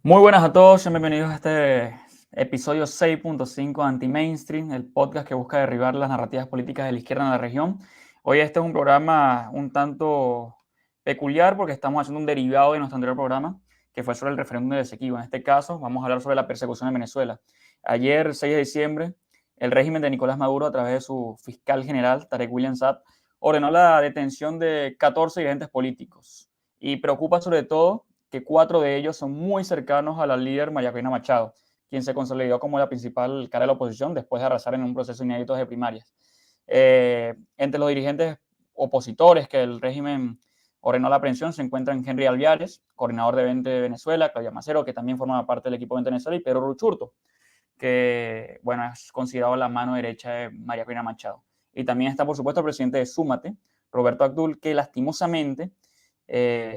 Muy buenas a todos, sean bienvenidos a este episodio 6.5 Anti-Mainstream, el podcast que busca derribar las narrativas políticas de la izquierda en la región. Hoy este es un programa un tanto peculiar porque estamos haciendo un derivado de nuestro anterior programa, que fue sobre el referéndum de Esequibo. En este caso, vamos a hablar sobre la persecución en Venezuela. Ayer, 6 de diciembre, el régimen de Nicolás Maduro, a través de su fiscal general, Tarek William Saab, ordenó la detención de 14 dirigentes políticos. Y preocupa sobre todo que 4 de ellos son muy cercanos a la líder María Corina Machado, quien se consolidó como la principal cara de la oposición después de arrasar en un proceso inédito de primarias. Entre los dirigentes opositores que el régimen ordenó la aprehensión se encuentran Henry Alviares, coordinador de Vente de Venezuela, Claudia Macero, que también forma parte del equipo de Vente Venezuela, y Pedro Ruchurto, que bueno, es considerado la mano derecha de María Corina Machado. Y también está, por supuesto, el presidente de Súmate, Roberto Abdul, que lastimosamente,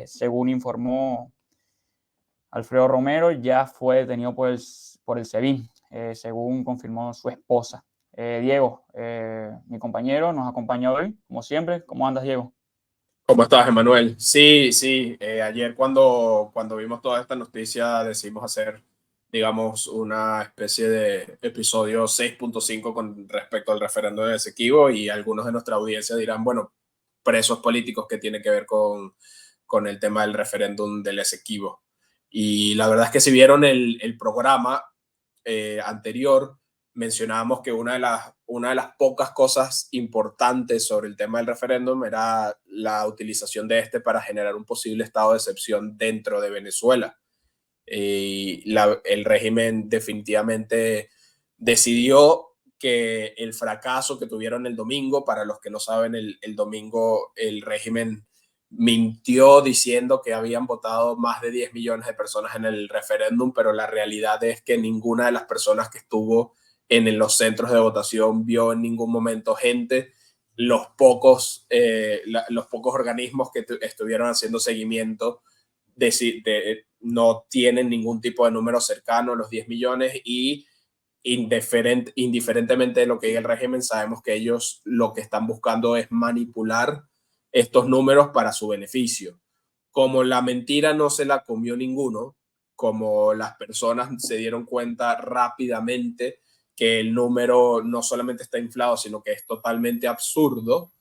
según informó Alfredo Romero, ya fue detenido por el SEBIN, según confirmó su esposa. Diego, mi compañero, nos acompaña hoy, como siempre. ¿Cómo andas, Diego? ¿Cómo estás, Emanuel? Sí, sí. Ayer cuando vimos toda esta noticia decidimos hacer, digamos, una especie de episodio 6.5 con respecto al referéndum de Esequibo y algunos de nuestra audiencia dirán, bueno, presos políticos que tiene que ver con el tema del referéndum del Esequibo. Y la verdad es que si vieron el programa anterior, mencionábamos que una de las pocas cosas importantes sobre el tema del referéndum era la utilización de este para generar un posible estado de excepción dentro de Venezuela. El régimen definitivamente decidió que el fracaso que tuvieron el domingo, para los que no saben, el domingo el régimen mintió diciendo que habían votado más de 10 millones de personas en el referéndum, pero la realidad es que ninguna de las personas que estuvo los centros de votación vio en ningún momento gente. Los pocos organismos que estuvieron haciendo seguimiento no tienen ningún tipo de número cercano a los 10 millones y indiferentemente de lo que diga el régimen, sabemos que ellos lo que están buscando es manipular estos números para su beneficio. Como la mentira no se la comió ninguno, como las personas se dieron cuenta rápidamente que el número no solamente está inflado, sino que es totalmente absurdo,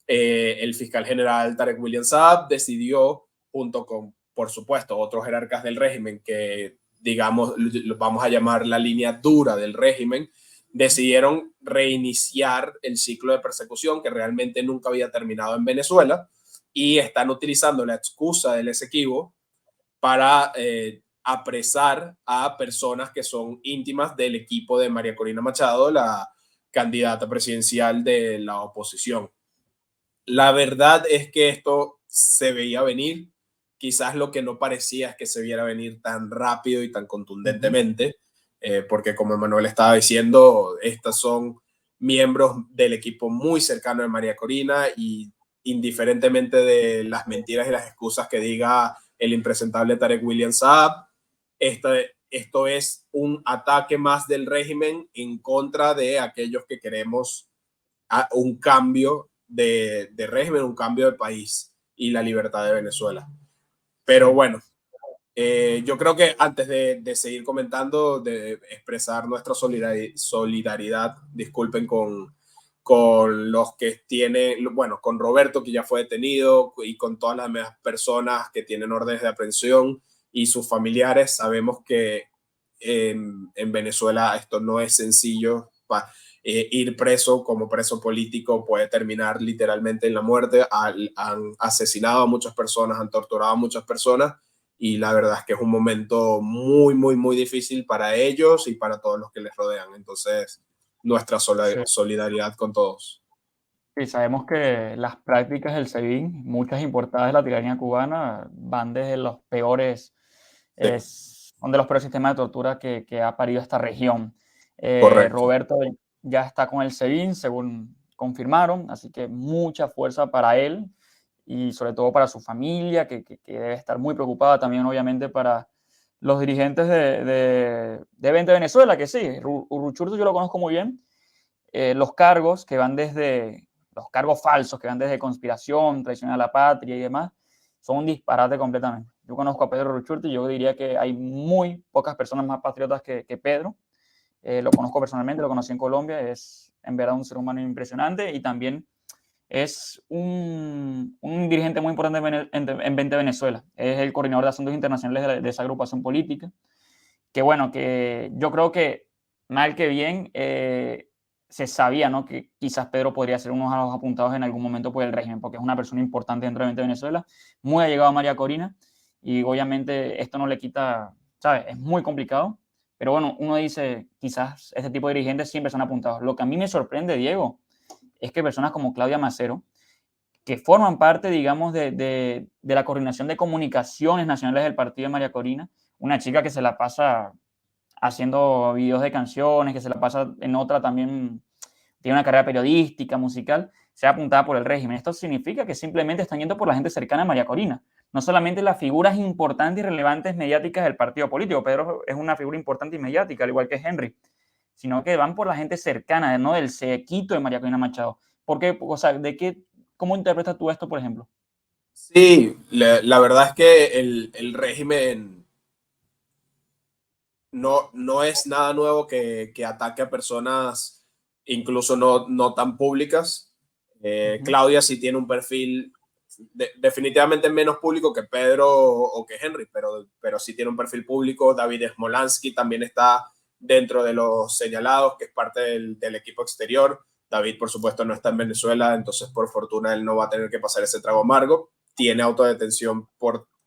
el fiscal general Tarek William Saab decidió, junto con, por supuesto, otros jerarcas del régimen que, digamos, vamos a llamar la línea dura del régimen, decidieron reiniciar el ciclo de persecución que realmente nunca había terminado en Venezuela y están utilizando la excusa del Esequibo para apresar a personas que son íntimas del equipo de María Corina Machado, la candidata presidencial de la oposición. La verdad es que esto se veía venir. Quizás lo que no parecía es que se viera venir tan rápido y tan Uh-huh. contundentemente, porque como Emanuel estaba diciendo, estos son miembros del equipo muy cercano de María Corina y indiferentemente de las mentiras y las excusas que diga el impresentable Tarek William Saab, esto es un ataque más del régimen en contra de aquellos que queremos un cambio de régimen, un cambio de país y la libertad de Venezuela. Pero Sí. bueno, yo creo que antes de seguir comentando, de expresar nuestra solidaridad, disculpen con los que tienen, bueno, con Roberto que ya fue detenido y con todas las demás personas que tienen órdenes de aprehensión y sus familiares. Sabemos que en Venezuela esto no es sencillo. Ir preso como preso político puede terminar literalmente en la muerte. Han asesinado a muchas personas, han torturado a muchas personas y la verdad es que es un momento muy, muy, muy difícil para ellos y para todos los que les rodean. Entonces, nuestra Sí. solidaridad con todos. Y sabemos que las prácticas del SEBIN, muchas importadas de la tiranía cubana, van desde los peores, Sí, son de los peores sistemas de tortura que ha parido esta región. correcto. Roberto ya está con el SEBIN, según confirmaron, así que mucha fuerza para él y sobre todo para su familia, que debe estar muy preocupada también, obviamente, para los dirigentes de Vente Venezuela, que sí, Uruchurtu yo lo conozco muy bien. Los cargos que van desde los cargos falsos que van desde conspiración, traición a la patria y demás, son un disparate completamente. Yo conozco a Pedro Ruchurti y yo diría que hay muy pocas personas más patriotas que Pedro. Lo conozco personalmente, lo conocí en Colombia, es en verdad un ser humano impresionante y también es un dirigente muy importante en 20 Venezuela. Es el coordinador de asuntos internacionales de esa agrupación política. Que bueno, que yo creo que mal que bien se sabía, ¿no? Que quizás Pedro podría ser uno de los apuntados en algún momento por el régimen, porque es una persona importante dentro de 20 Venezuela, muy allegado a María Corina, y obviamente esto no le quita, ¿sabes? Es muy complicado, pero bueno, uno dice, quizás este tipo de dirigentes siempre son apuntados. Lo que a mí me sorprende, Diego, es que personas como Claudia Macero, que forman parte, digamos, de la coordinación de comunicaciones nacionales del partido de María Corina, una chica que se la pasa haciendo videos de canciones, que se la pasa en otra también, tiene una carrera periodística, musical, sea apuntada por el régimen. Esto significa que simplemente están yendo por la gente cercana a María Corina, no solamente las figuras importantes y relevantes mediáticas del partido político. Pedro es una figura importante y mediática, al igual que Henry, sino que van por la gente cercana, no del sequito de María Corina Machado. ¿Por qué? O sea, ¿cómo interpretas tú esto, por ejemplo? Sí, la verdad es que el régimen no es nada nuevo que ataque a personas incluso no tan públicas. Claudia sí tiene un perfil definitivamente menos público que Pedro o que Henry, pero sí tiene un perfil público. David Smolansky también está dentro de los señalados, que es parte del equipo exterior. David, por supuesto, no está en Venezuela, entonces por fortuna él no va a tener que pasar ese trago amargo. Tiene autodetención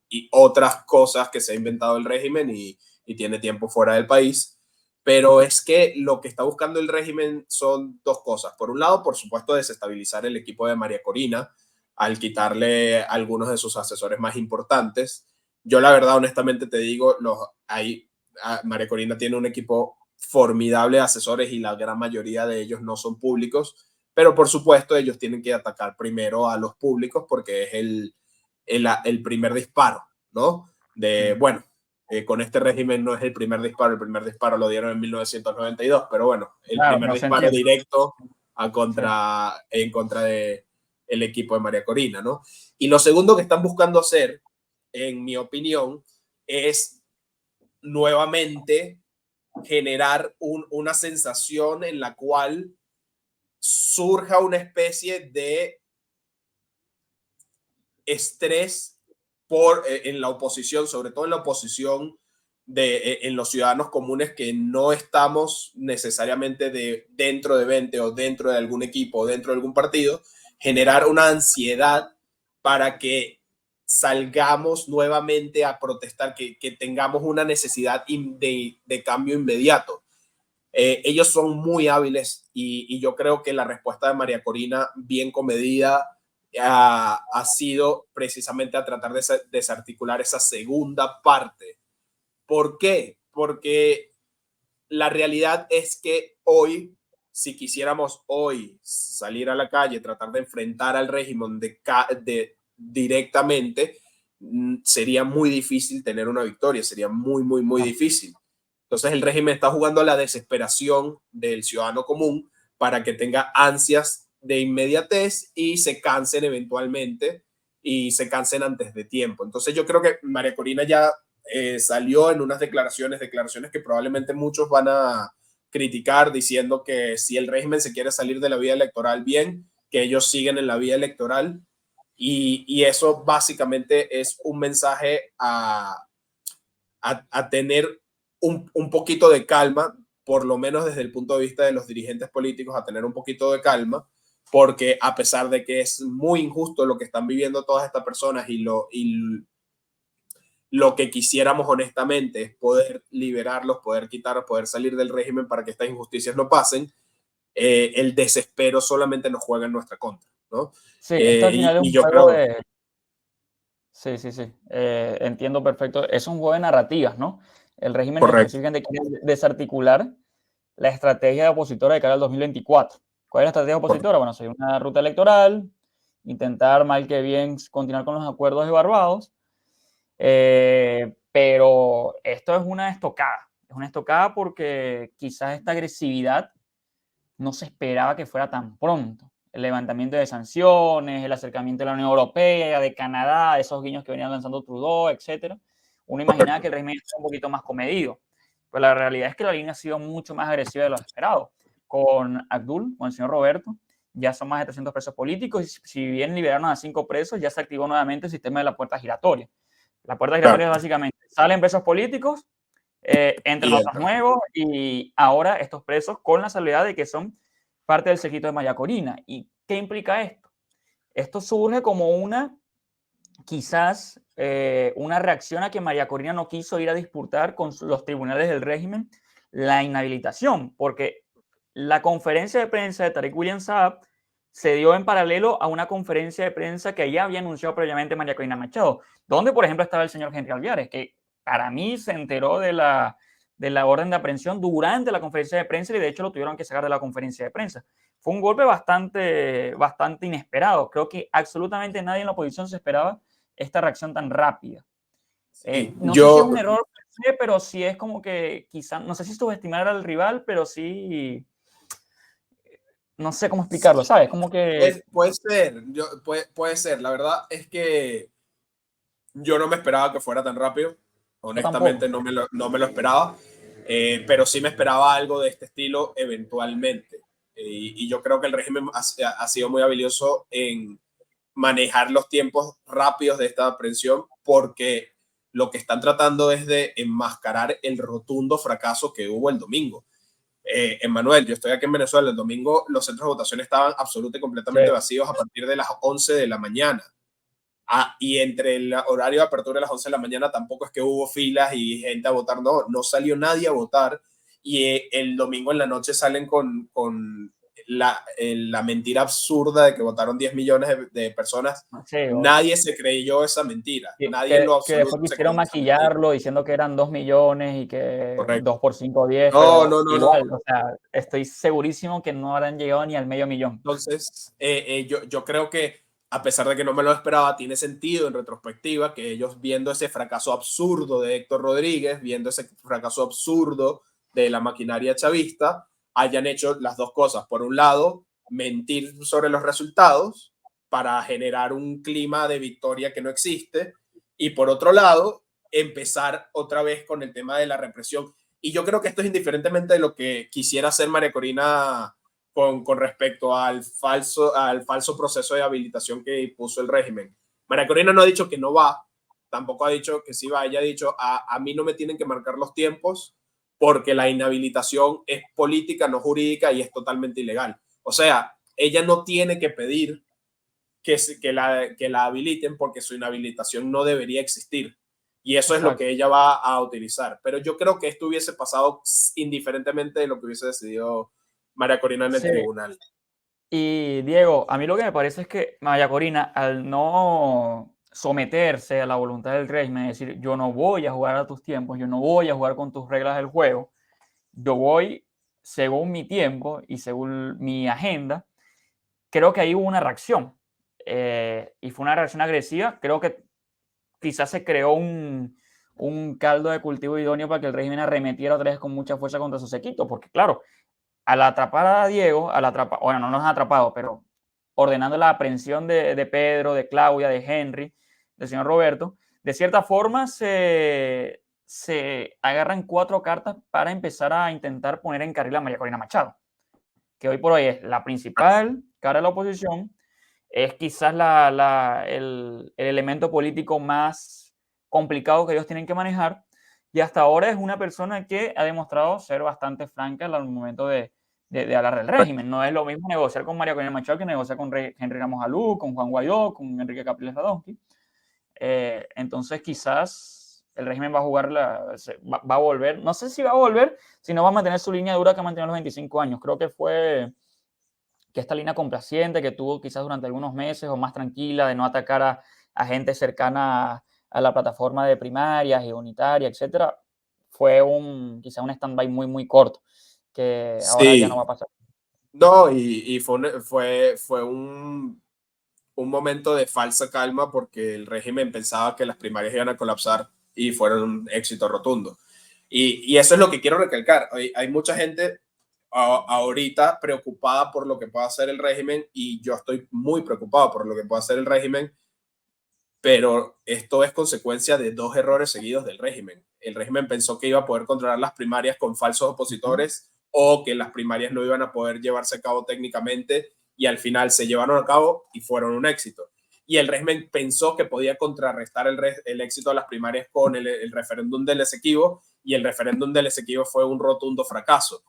y otras cosas que se ha inventado el régimen y tiene tiempo fuera del país. Pero es que lo que está buscando el régimen son dos cosas. Por un lado, por supuesto, desestabilizar el equipo de María Corina al quitarle algunos de sus asesores más importantes. Yo la verdad, honestamente te digo, María Corina tiene un equipo formidable de asesores y la gran mayoría de ellos no son públicos, pero por supuesto ellos tienen que atacar primero a los públicos porque es el primer disparo, ¿no? Bueno, con este régimen no es el primer disparo lo dieron en 1992, pero bueno, el Claro, primer no se disparo entiende. directo Sí. en contra de el equipo de María Corina, ¿no? Y lo segundo que están buscando hacer, en mi opinión, es nuevamente generar una sensación en la cual surja una especie de estrés en la oposición, sobre todo en la oposición en los ciudadanos comunes que no estamos necesariamente dentro de 20 o dentro de algún equipo o dentro de algún partido, generar una ansiedad para que salgamos nuevamente a protestar, que tengamos una necesidad de cambio inmediato. Ellos son muy hábiles y yo creo que la respuesta de María Corina, bien comedida, ha sido precisamente a tratar de desarticular esa segunda parte. ¿Por qué? Porque la realidad es que hoy, si quisiéramos hoy salir a la calle, tratar de enfrentar al régimen directamente, sería muy difícil tener una victoria, sería muy difícil. Entonces el régimen está jugando a la desesperación del ciudadano común para que tenga ansias de inmediatez y se cansen eventualmente y se cansen antes de tiempo. Entonces yo creo que María Corina ya salió en unas declaraciones que probablemente muchos van a criticar diciendo que si el régimen se quiere salir de la vía electoral, bien, que ellos siguen en la vía electoral y eso básicamente es un mensaje a tener un poquito de calma, por lo menos desde el punto de vista de los dirigentes políticos, a tener un poquito de calma, porque a pesar de que es muy injusto lo que están viviendo todas estas personas lo que quisiéramos honestamente es poder liberarlos, poder quitarlos, poder salir del régimen para que estas injusticias no pasen, el desespero solamente nos juega en nuestra contra, ¿no? Sí, esto al final es Y un yo juego creo, de... Sí, sí, sí. Entiendo perfecto. Es un juego de narrativas, ¿no? El régimen correcto, específicamente quiere desarticular la estrategia opositora de cara al 2024. ¿Cuál es la estrategia correcto. opositora? Bueno, seguir una ruta electoral, intentar mal que bien continuar con los acuerdos de Barbados, pero esto es una estocada. Es una estocada porque quizás esta agresividad no se esperaba que fuera tan pronto. el levantamiento de sanciones, el acercamiento de la Unión Europea, de Canadá, esos guiños que venían lanzando Trudeau, etc., uno imaginaba que el régimen estaba un poquito más comedido. Pero la realidad es que la línea ha sido mucho más agresiva de lo esperado. Con Abdul, con el señor Roberto, ya son más de 300 presos políticos y si bien liberaron a 5 presos, ya se activó nuevamente el sistema de la puerta giratoria. La puerta giratoria es básicamente, salen presos políticos, entran otros nuevos y ahora estos presos con la salvedad de que son parte del séquito de María Corina. ¿Y qué implica esto? Esto surge como quizás una reacción a que María Corina no quiso ir a disputar con los tribunales del régimen la inhabilitación, porque la conferencia de prensa de Tarek William Saab se dio en paralelo a una conferencia de prensa que ya había anunciado previamente María Corina Machado, donde, por ejemplo, estaba el señor Henry Alviares, que para mí se enteró de la orden de aprehensión durante la conferencia de prensa y de hecho lo tuvieron que sacar de la conferencia de prensa. Fue un golpe bastante inesperado. Creo que absolutamente nadie en la oposición se esperaba esta reacción tan rápida. No sé si es un error, pero sí es como que quizá, no sé si subestimar al rival, pero sí, no sé cómo explicarlo, ¿sabes? Como que... Puede ser, puede ser. La verdad es que yo no me esperaba que fuera tan rápido. Honestamente, no me lo esperaba. Pero sí me esperaba algo de este estilo eventualmente. Y yo creo que el régimen ha sido muy habilidoso en manejar los tiempos rápidos de esta aprehensión porque lo que están tratando es de enmascarar el rotundo fracaso que hubo el domingo. Emmanuel, yo estoy aquí en Venezuela, el domingo los centros de votación estaban absolutamente y completamente vacíos a partir de las 11 de la mañana. Y entre el horario de apertura de las 11 de la mañana tampoco es que hubo filas y gente a votar, no salió nadie a votar. Y el domingo en la noche salen con la mentira absurda de que votaron 10 millones de personas. Sí, Nadie se creyó esa mentira. Nadie en lo que absoluto después se quisieron creyó esa mentira. maquillarlo diciendo que eran 2 millones y que Correcto. 2 por 5, 10, No. pero igual, o sea, estoy segurísimo que no habrán llegado ni al medio millón. Entonces, yo creo que a pesar de que no me lo esperaba, tiene sentido en retrospectiva que ellos viendo ese fracaso absurdo de Héctor Rodríguez, viendo ese fracaso absurdo de la maquinaria chavista, hayan hecho las dos cosas. Por un lado, mentir sobre los resultados para generar un clima de victoria que no existe. Y por otro lado, empezar otra vez con el tema de la represión. Y yo creo que esto es indiferentemente de lo que quisiera hacer María Corina con respecto al falso proceso de habilitación que puso el régimen. María Corina no ha dicho que no va, tampoco ha dicho que sí va, ella ha dicho, a mí no me tienen que marcar los tiempos porque la inhabilitación es política, no jurídica y es totalmente ilegal. O sea, ella no tiene que pedir que la habiliten porque su inhabilitación no debería existir. Y eso es lo que ella va a utilizar. Pero yo creo que esto hubiese pasado indiferentemente de lo que hubiese decidido María Corina en el tribunal. Y Diego, a mí lo que me parece es que María Corina, al no someterse a la voluntad del régimen, es decir, yo no voy a jugar a tus tiempos, yo no voy a jugar con tus reglas del juego, yo voy según mi tiempo y según mi agenda, creo que ahí hubo una reacción. Y fue una reacción agresiva. Creo que quizás se creó un caldo de cultivo idóneo para que el régimen arremetiera otra vez con mucha fuerza contra su sequito, porque claro, al atrapar a Diego, bueno, no nos han atrapado, pero ordenando la aprehensión de Pedro, de Claudia, de Henry, del señor Roberto, de cierta forma se agarran 4 cartas para empezar a intentar poner en carril a María Corina Machado, que hoy por hoy es la principal cara de la oposición, es quizás el elemento político más complicado que ellos tienen que manejar, y hasta ahora es una persona que ha demostrado ser bastante franca al momento de hablar del régimen. No es lo mismo negociar con María Corina Machado que negociar con Henry Ramos Alú, con Juan Guaidó, con Enrique Capriles Radonsky. Entonces quizás el régimen va a jugar, va a volver, no sé si va a volver, si no va a mantener su línea dura que ha mantenido los 25 años. Creo que fue que esta línea complaciente que tuvo quizás durante algunos meses o más tranquila de no atacar a gente cercana a la plataforma de primarias y unitaria, etcétera, fue quizás un stand-by muy, muy corto, que ahora ya no va a pasar. No, y fue un momento de falsa calma porque el régimen pensaba que las primarias iban a colapsar y fueron un éxito rotundo. Y eso es lo que quiero recalcar. Hay mucha gente, ahorita preocupada por lo que pueda hacer el régimen, y yo estoy muy preocupado por lo que pueda hacer el régimen, pero esto es consecuencia de dos errores seguidos del régimen. El régimen pensó que iba a poder controlar las primarias con falsos opositores o que las primarias no iban a poder llevarse a cabo técnicamente, y al final se llevaron a cabo y fueron un éxito. Y el régimen pensó que podía contrarrestar el éxito de las primarias con el referéndum del Esequibo, y el referéndum del Esequibo fue un rotundo fracaso.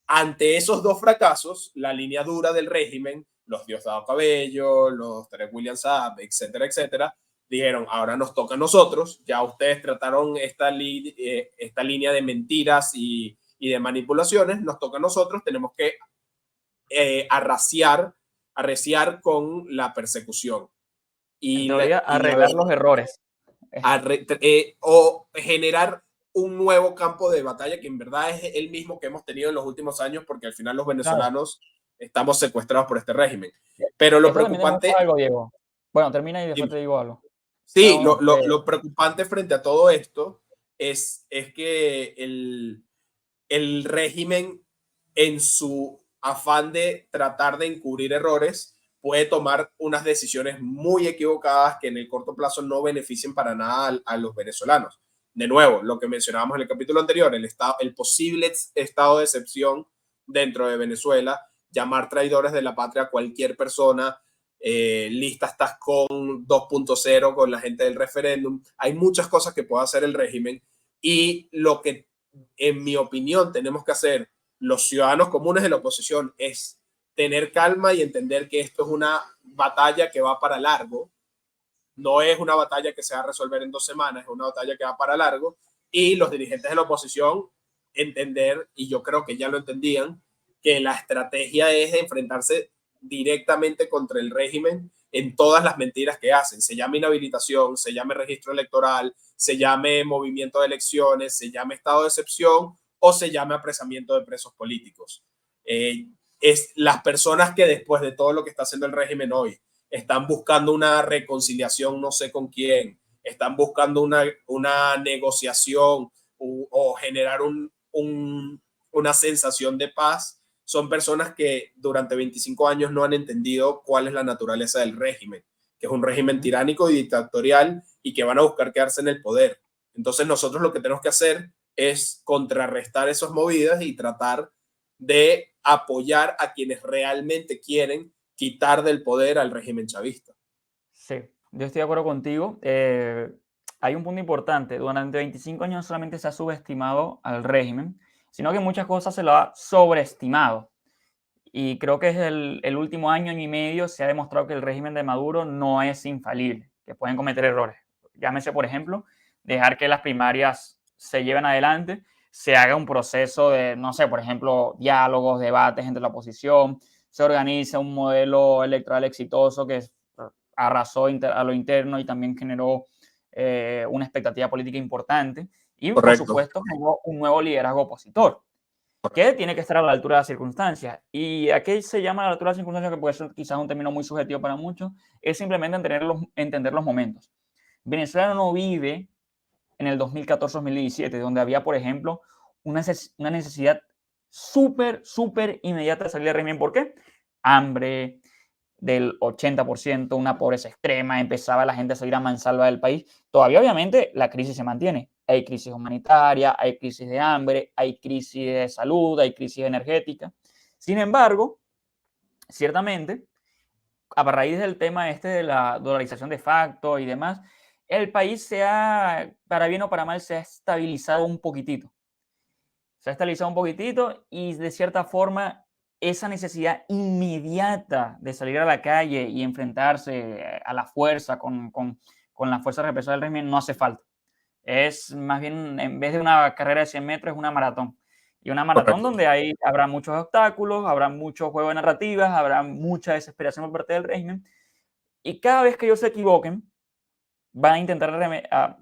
Ante esos dos fracasos, la línea dura del régimen, los Diosdado Cabello, los Tarek William Saab, etcétera, etcétera, dijeron, ahora nos toca a nosotros, ya ustedes trataron esta línea de mentiras y de manipulaciones, nos toca a nosotros, tenemos que arreciar con la persecución. En teoría, arreglar los errores. O generar un nuevo campo de batalla que en verdad es el mismo que hemos tenido en los últimos años, porque al final los venezolanos estamos secuestrados por este régimen. Pero lo Esto preocupante... algo, Diego. Bueno, termina y después te digo algo. Sí, lo preocupante frente a todo esto es que el régimen, en su afán de tratar de encubrir errores, puede tomar unas decisiones muy equivocadas que en el corto plazo no beneficien para nada a los venezolanos. De nuevo, lo que mencionábamos en el capítulo anterior, el posible estado de excepción dentro de Venezuela, llamar traidores de la patria a cualquier persona, lista estás con 2.0 con la gente del referéndum. Hay muchas cosas que puede hacer el régimen, y lo que, en mi opinión, tenemos que hacer los ciudadanos comunes de la oposición es tener calma y entender que esto es una batalla que va para largo. No es una batalla que se va a resolver en 2 semanas, es una batalla que va para largo, y los dirigentes de la oposición entender, y yo creo que ya lo entendían, que la estrategia es enfrentarse directamente contra el régimen en todas las mentiras que hacen, se llame inhabilitación, se llame registro electoral, se llame movimiento de elecciones, se llame estado de excepción o se llame apresamiento de presos políticos. Es las personas que después de todo lo que está haciendo el régimen hoy están buscando una reconciliación, no sé con quién, están buscando una negociación o generar una sensación de paz, son personas que durante 25 años no han entendido cuál es la naturaleza del régimen, que es un régimen tiránico y dictatorial, y que van a buscar quedarse en el poder. Entonces nosotros lo que tenemos que hacer es contrarrestar esas movidas y tratar de apoyar a quienes realmente quieren quitar del poder al régimen chavista. Sí, yo estoy de acuerdo contigo. Hay un punto importante. Durante 25 años no solamente se ha subestimado al régimen, sino que muchas cosas se lo ha sobreestimado. Y creo que es el último año y medio se ha demostrado que el régimen de Maduro no es infalible, que pueden cometer errores. Llámese, por ejemplo, dejar que las primarias se lleven adelante, se haga un proceso de, no sé, por ejemplo, diálogos, debates entre la oposición, se organiza un modelo electoral exitoso que arrasó a lo interno y también generó una expectativa política importante y, por Correcto. supuesto, generó un nuevo liderazgo opositor que tiene que estar a la altura de las circunstancias. ¿Y a qué se llama a la altura de las circunstancias? Que puede ser quizás un término muy subjetivo para muchos, es simplemente entender los momentos. Venezuela no vive en el 2014-2017, donde había, por ejemplo, una necesidad súper inmediata de salir del régimen. ¿Por qué? Hambre del 80%, una pobreza extrema, empezaba la gente a salir a mansalva del país. Todavía, obviamente, la crisis se mantiene. Hay crisis humanitaria, hay crisis de hambre, hay crisis de salud, hay crisis energética. Sin embargo, ciertamente, a raíz del tema este de la dolarización de facto y demás, el país para bien o para mal, se ha estabilizado un poquitito. Se ha estabilizado un poquitito y de cierta forma esa necesidad inmediata de salir a la calle y enfrentarse a la fuerza con la fuerza represora del régimen no hace falta. Es más bien, en vez de una carrera de 100 metros, es una maratón. Y una maratón Correcto. donde habrá muchos obstáculos, habrá mucho juego de narrativas, habrá mucha desesperación por parte del régimen. Y cada vez que ellos se equivoquen, van a intentar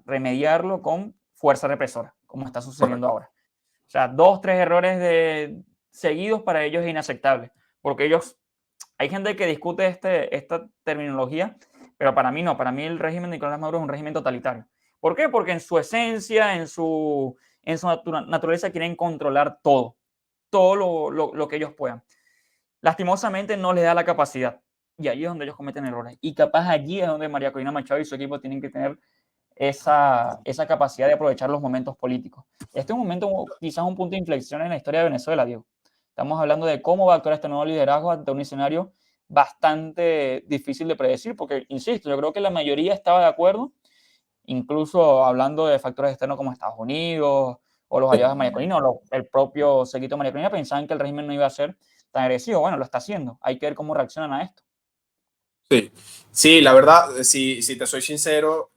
remediarlo con fuerza represora, como está sucediendo Correcto. ahora. O sea, 2, 3 errores seguidos para ellos es inaceptable. Porque hay gente que discute esta terminología, pero para mí no. Para mí el régimen de Nicolás Maduro es un régimen totalitario. ¿Por qué? Porque en su esencia, en su naturaleza quieren controlar todo. todo lo que ellos puedan. Lastimosamente no les da la capacidad. Y ahí es donde ellos cometen errores. Y capaz allí es donde María Corina Machado y su equipo tienen que tener esa capacidad de aprovechar los momentos políticos. Este es un momento, quizás un punto de inflexión en la historia de Venezuela, Diego. Estamos hablando de cómo va a actuar este nuevo liderazgo ante un escenario bastante difícil de predecir, porque, insisto, yo creo que la mayoría estaba de acuerdo, incluso hablando de factores externos como Estados Unidos o los aliados de María Corina o el propio séquito de María Corina pensaban que el régimen no iba a ser tan agresivo. Bueno, lo está haciendo. Hay que ver cómo reaccionan a esto. Sí, sí, la verdad, si te soy sincero,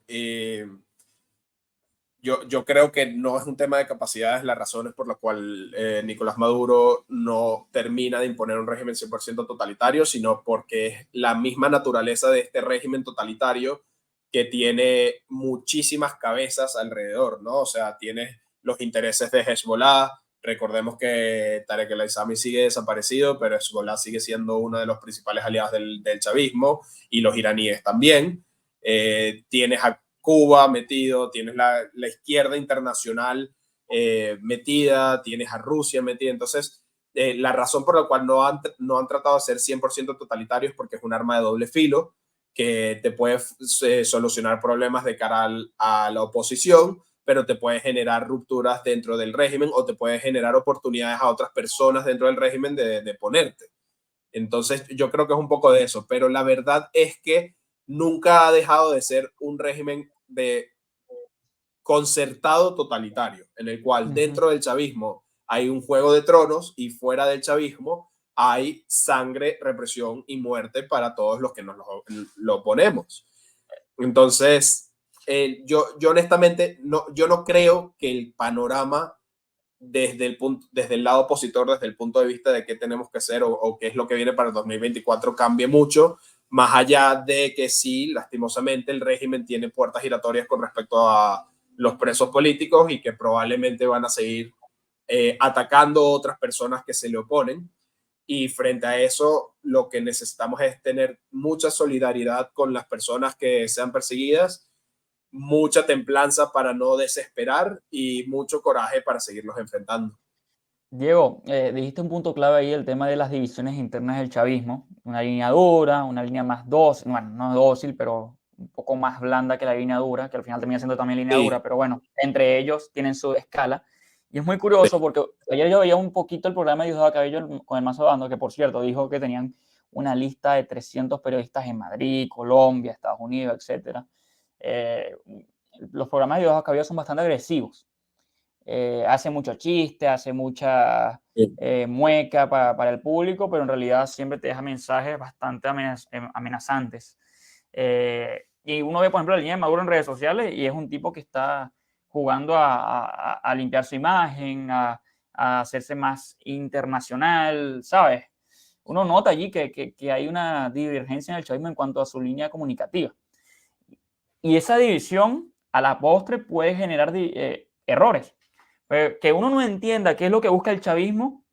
yo creo que no es un tema de capacidades las razones por las cuales Nicolás Maduro no termina de imponer un régimen 100% totalitario, sino porque es la misma naturaleza de este régimen totalitario que tiene muchísimas cabezas alrededor, ¿no? O sea, tiene los intereses de Hezbollah. Recordemos que Tarek El Aissami sigue desaparecido, pero Hezbollah sigue siendo uno de los principales aliados del chavismo y los iraníes también. Tienes a Cuba metido, tienes la izquierda internacional metida, tienes a Rusia metida. Entonces, la razón por la cual no han tratado de ser 100% totalitarios es porque es un arma de doble filo que te puede solucionar problemas de cara a la oposición, pero te puede generar rupturas dentro del régimen o te puede generar oportunidades a otras personas dentro del régimen de ponerte. Entonces, yo creo que es un poco de eso, pero la verdad es que nunca ha dejado de ser un régimen de concertado totalitario, en el cual dentro del chavismo hay un juego de tronos y fuera del chavismo hay sangre, represión y muerte para todos los que nos lo oponemos. Entonces, yo honestamente, yo no creo que el panorama desde el lado opositor, desde el punto de vista de qué tenemos que hacer o qué es lo que viene para el 2024, cambie mucho, más allá de que sí, lastimosamente, el régimen tiene puertas giratorias con respecto a los presos políticos y que probablemente van a seguir atacando otras personas que se le oponen. Y frente a eso, lo que necesitamos es tener mucha solidaridad con las personas que sean perseguidas, mucha templanza para no desesperar y mucho coraje para seguirlos enfrentando. Diego, dijiste un punto clave ahí, el tema de las divisiones internas del chavismo. Una línea dura, una línea más dócil, bueno, no dócil, pero un poco más blanda que la línea dura, que al final termina siendo también línea Sí, dura, pero bueno, entre ellos tienen su escala. Y es muy sí, curioso porque ayer yo veía un poquito el programa de Diosdado Cabello con el Mazo Dando, que por cierto dijo que tenían una lista de 300 periodistas en Madrid, Colombia, Estados Unidos, etc. Los programas de Diosdado Cabello son bastante agresivos. Hace mucho chiste, hace mucha sí, mueca para el público, pero en realidad siempre te deja mensajes bastante amenazantes. Y uno ve, por ejemplo, la línea de Maduro en redes sociales y es un tipo que está jugando a limpiar su imagen, a hacerse más internacional, ¿sabes? Uno nota allí que hay una divergencia en el chavismo en cuanto a su línea comunicativa. Y esa división, a la postre, puede generar errores. Que uno no entienda qué es lo que busca el chavismo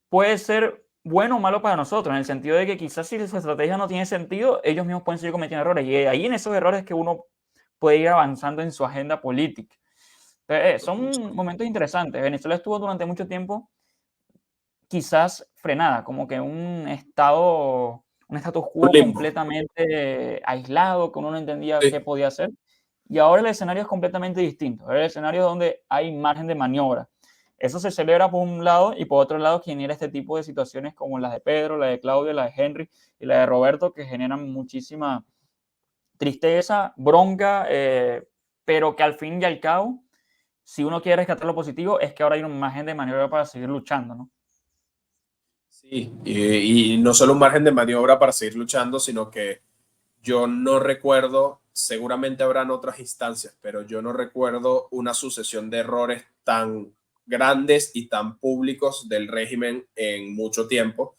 puede ser bueno o malo para nosotros, en el sentido de que quizás si su estrategia no tiene sentido, ellos mismos pueden seguir cometiendo errores. Y ahí en esos errores que uno puede ir avanzando en su agenda política. Son momentos interesantes. Venezuela estuvo durante mucho tiempo quizás frenada, como que un status un quo limbo. completamente aislado, que uno no entendía Sí, qué podía hacer. Y ahora el escenario es completamente distinto. Ahora el escenario es donde hay margen de maniobra. Eso se celebra por un lado y por otro lado genera este tipo de situaciones como las de Pedro, la de Claudia, la de Henry y la de Roberto, que generan muchísima tristeza, bronca, pero que al fin y al cabo, si uno quiere rescatar lo positivo, es que ahora hay un margen de maniobra para seguir luchando, ¿no? sí. Y no solo un margen de maniobra para seguir luchando, sino que yo no recuerdo, seguramente habrán otras instancias, pero yo no recuerdo una sucesión de errores tan grandes y tan públicos del régimen en mucho tiempo.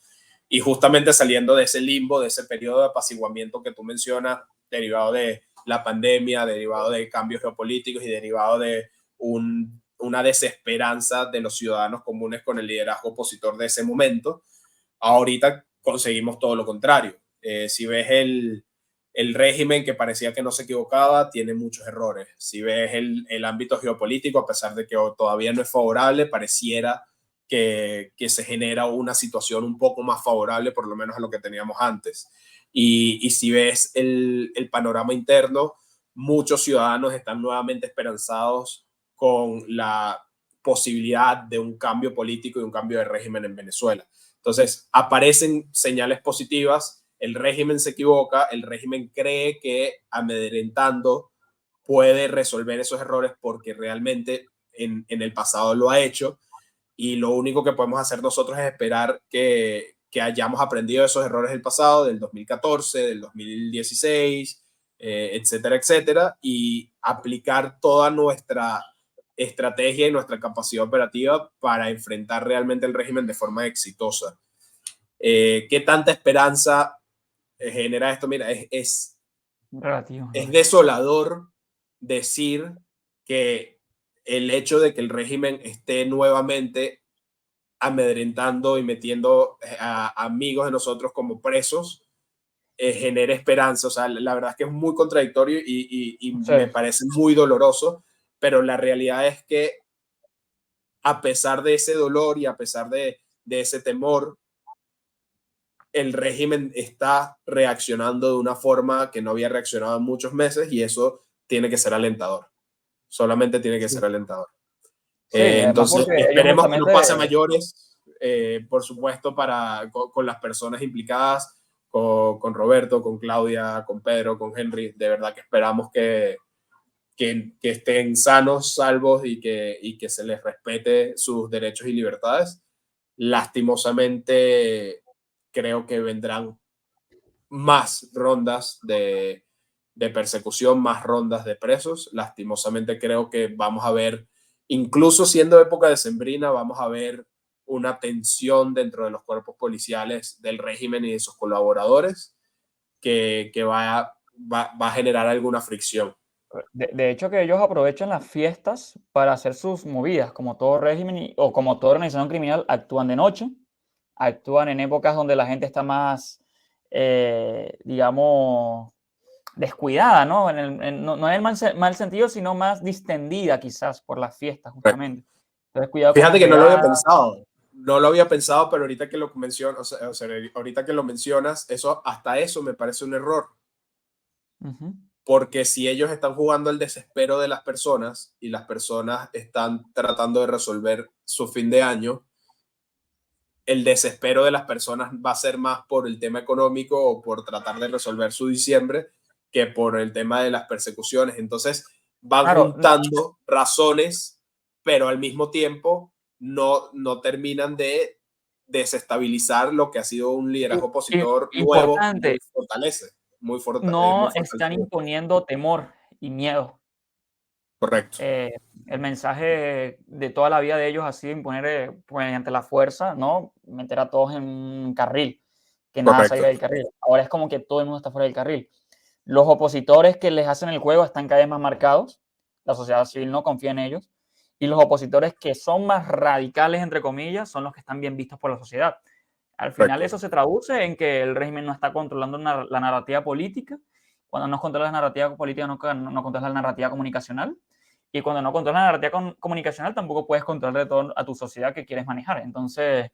Y justamente saliendo de ese limbo, de ese periodo de apaciguamiento que tú mencionas, derivado de la pandemia, derivado de cambios geopolíticos y derivado de una desesperanza de los ciudadanos comunes con el liderazgo opositor de ese momento, ahorita conseguimos todo lo contrario. Si ves el régimen que parecía que no se equivocaba, tiene muchos errores. Si ves el ámbito geopolítico, a pesar de que todavía no es favorable, pareciera que se genera una situación un poco más favorable, por lo menos a lo que teníamos antes. Y si ves el panorama interno, muchos ciudadanos están nuevamente esperanzados con la posibilidad de un cambio político y un cambio de régimen en Venezuela. Entonces, aparecen señales positivas, el régimen se equivoca, el régimen cree que amedrentando puede resolver esos errores porque realmente en el pasado lo ha hecho, y lo único que podemos hacer nosotros es esperar que hayamos aprendido de esos errores del pasado, del 2014, del 2016, etcétera, etcétera, y aplicar toda nuestra estrategia y nuestra capacidad operativa para enfrentar realmente el régimen de forma exitosa. ¿Qué tanta esperanza genera esto? Mira, Relativo, es ¿no? desolador decir que el hecho de que el régimen esté nuevamente amedrentando y metiendo a amigos de nosotros como presos, genera esperanza. O sea, la verdad es que es muy contradictorio y Sí, me parece muy doloroso, pero la realidad es que a pesar de ese dolor y a pesar de ese temor, el régimen está reaccionando de una forma que no había reaccionado en muchos meses, y eso tiene que ser alentador. Solamente tiene que sí. ser alentador. Sí, además Entonces, porque ellos esperemos que no pase a justamente, mayores, por supuesto, con las personas implicadas, con Roberto, con Claudia, con Pedro, con Henry. De verdad que esperamos que estén sanos, salvos y que se les respete sus derechos y libertades. Lastimosamente, creo que vendrán más rondas de persecución, más rondas de presos. Lastimosamente creo que vamos a ver, incluso siendo época decembrina, vamos a ver una tensión dentro de los cuerpos policiales del régimen y de sus colaboradores que va a generar alguna fricción. de hecho que ellos aprovechan las fiestas para hacer sus movidas, como todo régimen o como toda organización criminal, actúan de noche, actúan en épocas donde la gente está más, digamos, descuidada, ¿no? No en el mal sentido, sino más distendida quizás por las fiestas, justamente. Entonces, cuidado con Fíjate las que no lo había llegadas. pensado. No lo había pensado, pero ahorita que lo mencionas, ahorita que lo mencionas, eso, hasta eso me parece un error. Ujú. Porque si ellos están jugando al desespero de las personas y las personas están tratando de resolver su fin de año, el desespero de las personas va a ser más por el tema económico o por tratar de resolver su diciembre que por el tema de las persecuciones. Entonces van Claro, juntando razones, pero al mismo tiempo no terminan de desestabilizar lo que ha sido un liderazgo opositor nuevo, importante, muy no están fortalecido. imponiendo temor y miedo. Correcto, Eh, el mensaje de toda la vida de ellos ha sido imponer, pues, mediante la fuerza, ¿no? Meter a todos en un carril, que nada salga correcto. del carril. Ahora es como que todo el mundo está fuera del carril. Los opositores que les hacen el juego están cada vez más marcados. La sociedad civil no confía en ellos. Y los opositores que son más radicales, entre comillas, son los que están bien vistos por la sociedad. Al final Correcto. eso se traduce en que el régimen no está controlando la narrativa política. Cuando no controla la narrativa política, no controla la narrativa comunicacional. Y cuando no controlas la narrativa comunicacional, tampoco puedes controlar de todo a tu sociedad que quieres manejar. Entonces,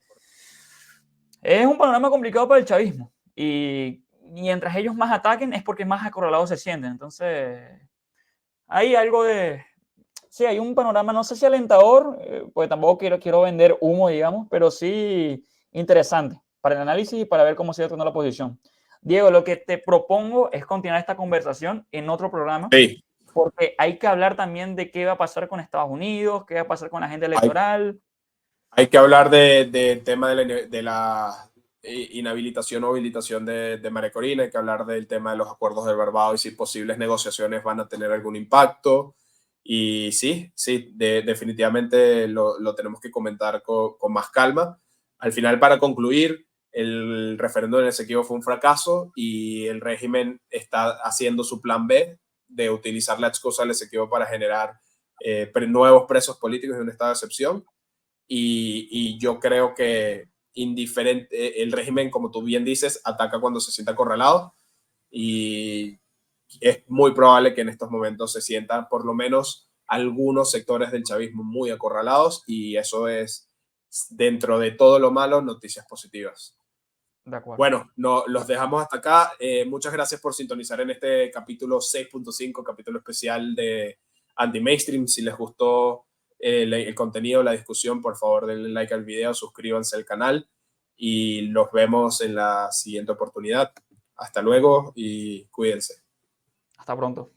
es un panorama complicado para el chavismo. Y mientras ellos más ataquen, es porque más acorralados se sienten. Entonces, hay algo de. Sí, hay un panorama, no sé si alentador, pues tampoco quiero vender humo, digamos, pero sí interesante para el análisis y para ver cómo sigue actuando la posición. Diego, lo que te propongo es continuar esta conversación en otro programa, Sí, porque hay que hablar también de qué va a pasar con Estados Unidos, qué va a pasar con la agenda hay, electoral. hay que hablar del tema de la inhabilitación o habilitación de María Corina, hay que hablar del tema de los acuerdos de Barbados y si posibles negociaciones van a tener algún impacto. Y sí, sí, definitivamente lo tenemos que comentar con más calma. Al final, para concluir, el referéndum en Esequibo fue un fracaso y el régimen está haciendo su plan B de utilizar la excusa del Esequibo para generar nuevos presos políticos de un estado de excepción. Y yo creo que indiferente, el régimen, como tú bien dices, ataca cuando se sienta acorralado, y es muy probable que en estos momentos se sientan por lo menos algunos sectores del chavismo muy acorralados, y eso es dentro de todo lo malo, noticias positivas. De acuerdo. Bueno, los dejamos hasta acá. Muchas gracias por sintonizar en este capítulo 6.5, capítulo especial de Anti-Mainstream. Si les gustó el contenido, la discusión, por favor denle like al video, suscríbanse al canal y los vemos en la siguiente oportunidad. Hasta luego y cuídense. Hasta pronto.